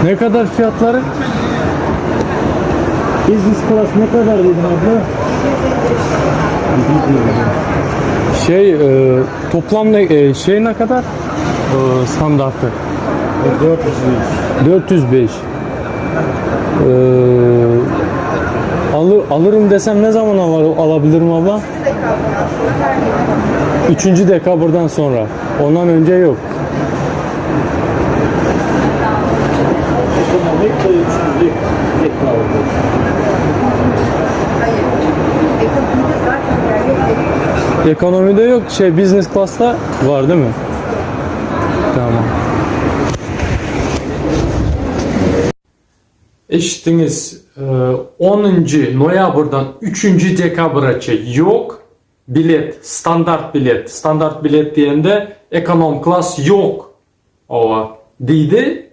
Ne kadar fiyatları? Business class ne kadar dedin abla? Toplam şey ne kadar? Standartı. 405. Alırım desem ne zaman alabilirim abla? 3. dekabrdan sonra. Ondan önce yok. Ekonomik de 300'lük deklarlı. Ekonomide yok. Business class'ta var değil mi? Tamam. Eşitiniz 10. noyabrdan 3. dekabra yok. Bilet, standart bilet. Standart bilet diyende ekonom class yok. Ova. Deydi.